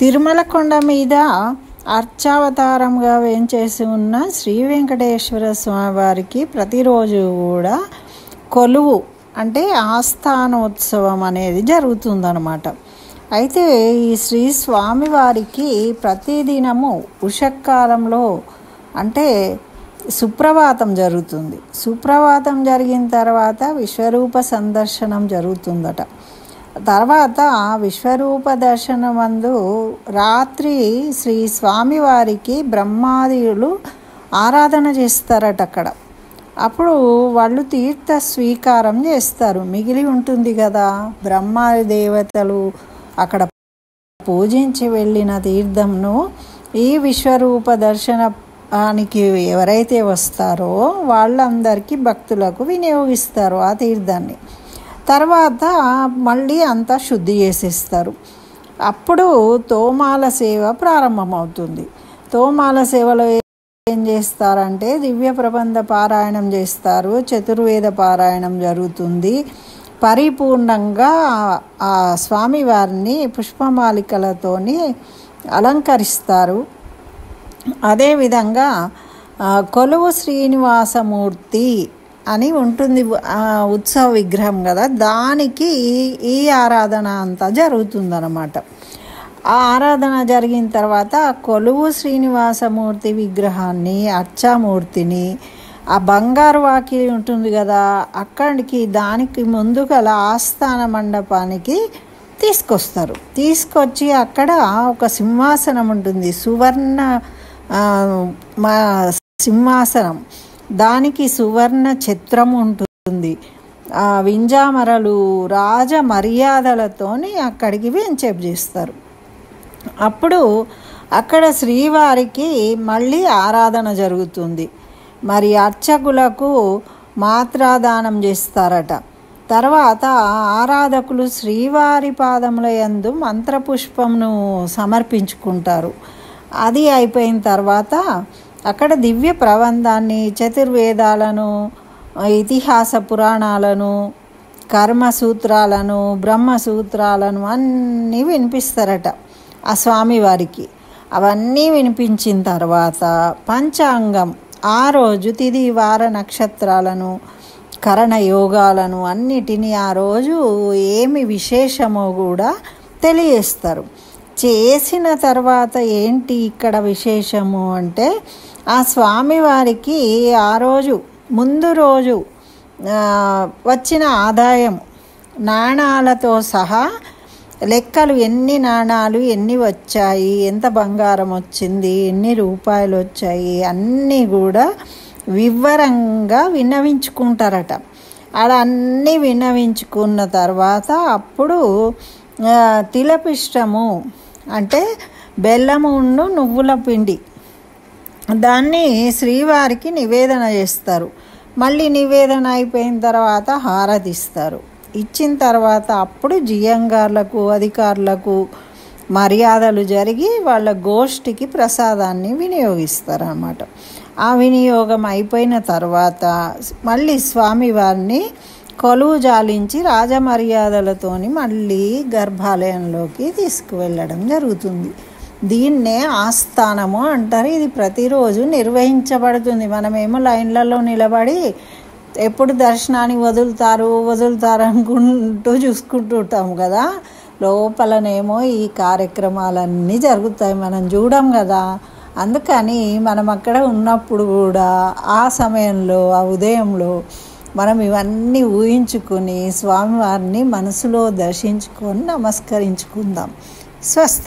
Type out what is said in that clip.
తిరుమల కొండ మీద అర్చావతారంగా వేంచేసి ఉన్న శ్రీ వెంకటేశ్వర స్వామి వారికి ప్రతిరోజు కూడా కొలువు అంటే ఆస్థానోత్సవం అనేది జరుగుతుందన్నమాట. అయితే ఈ శ్రీ స్వామివారికి ప్రతిదినము ఉషకాలంలో అంటే సుప్రభాతం జరుగుతుంది. సుప్రభాతం జరిగిన తర్వాత విశ్వరూప సందర్శనం జరుగుతుందట. తర్వాత విశ్వరూప దర్శనమందు రాత్రి శ్రీ స్వామివారికి బ్రహ్మాదులు ఆరాధన చేస్తారట అక్కడ. అప్పుడు వాళ్ళు తీర్థ స్వీకారం చేస్తారు. మిగిలి ఉంటుంది కదా బ్రహ్మాది దేవతలు అక్కడ పూజించి వెళ్ళిన తీర్థంను ఈ విశ్వరూప దర్శనానికి ఎవరైతే వస్తారో వాళ్ళందరికీ భక్తులకు వినియోగిస్తారు ఆ తీర్థాన్ని. తర్వాత మళ్ళీ అంతా శుద్ధి చేసేస్తారు. అప్పుడు తోమాల సేవ ప్రారంభమవుతుంది. తోమాల సేవలో ఏం చేస్తారంటే దివ్య ప్రబంధ పారాయణం చేస్తారు, చతుర్వేద పారాయణం జరుగుతుంది. పరిపూర్ణంగా ఆ స్వామివారిని పుష్పమాలికలతోని అలంకరిస్తారు. అదేవిధంగా కొలువు శ్రీనివాసమూర్తి అని ఉంటుంది ఉత్సవ విగ్రహం కదా, దానికి ఈ ఆరాధన అంతా జరుగుతుందన్నమాట. ఆ ఆరాధన జరిగిన తర్వాత కొలువు శ్రీనివాసమూర్తి విగ్రహాన్ని అర్చామూర్తిని ఆ బంగారు వాకిలి ఉంటుంది కదా అక్కడికి దానికి ముందు గల ఆస్థాన మండపానికి తీసుకొస్తారు. తీసుకొచ్చి అక్కడ ఒక సింహాసనం ఉంటుంది, సువర్ణ సింహాసనం. దానికి సువర్ణ ఛత్రం ఉంటుంది. వింజామరలు రాజ మర్యాదలతోని అక్కడికి వెంచేపు చేస్తారు. అప్పుడు అక్కడ శ్రీవారికి మళ్ళీ ఆరాధన జరుగుతుంది. మరి అర్చకులకు మాత్రాదానం చేస్తారట. తర్వాత ఆరాధకులు శ్రీవారి పాదముల యందు మంత్రపుష్పమును సమర్పించుకుంటారు. అది అయిపోయిన తర్వాత అక్కడ దివ్య ప్రబంధాన్ని, చతుర్వేదాలను, ఇతిహాస పురాణాలను, కర్మసూత్రాలను, బ్రహ్మసూత్రాలను అన్నీ వినిపిస్తారట ఆ స్వామివారికి. అవన్నీ వినిపించిన తర్వాత పంచాంగం ఆ రోజు తిథి వార నక్షత్రాలను, కరణ యోగాలను అన్నిటినీ ఆ రోజు ఏమి విశేషమో కూడా తెలియజేస్తారు. చేసిన తర్వాత ఏంటి ఇక్కడ విశేషము అంటే ఆ స్వామివారికి ఆ రోజు ముందు రోజు వచ్చిన ఆదాయం నాణాలతో సహా లెక్కలు, ఎన్ని నాణాలు ఎన్ని వచ్చాయి, ఎంత బంగారం వచ్చింది, ఎన్ని రూపాయలు వచ్చాయి అన్నీ కూడా వివరంగా విన్నవించుకుంటారట. అలా అన్నీ విన్నవించుకున్న తర్వాత అప్పుడు తిలపిష్టము అంటే బెల్లమును నువ్వుల పిండి దాన్ని శ్రీవారికి నివేదన చేస్తారు. మళ్ళీ నివేదన అయిపోయిన తర్వాత హారతి ఇస్తారు. ఇచ్చిన తర్వాత అప్పుడు జియంగార్లకు, అధికారులకు మర్యాదలు జరిగి వాళ్ళ గోష్ఠికి ప్రసాదాన్ని వినియోగిస్తారు అన్నమాట. ఆ వినియోగం అయిపోయిన తర్వాత మళ్ళీ స్వామివారిని కొలువు జాలించి రాజమర్యాదలతోని మళ్ళీ గర్భాలయంలోకి తీసుకువెళ్ళడం జరుగుతుంది. దీన్నే ఆస్థానము అంటారు. ఇది ప్రతిరోజు నిర్వహించబడుతుంది. మనమేమో లైన్లలో నిలబడి ఎప్పుడు దర్శనానికి వదులుతారు అనుకుంటూ చూసుకుంటూ ఉంటాం కదా, లోపలనేమో ఈ కార్యక్రమాలన్నీ జరుగుతాయి, మనం చూడం కదా. అందుకని మనం అక్కడ ఉన్నప్పుడు కూడా ఆ సమయంలో ఆ ఉదయంలో మనం ఇవన్నీ ఊహించుకొని స్వామివారిని మనసులో దర్శించుకొని నమస్కరించుకుందాం. స్వస్తి.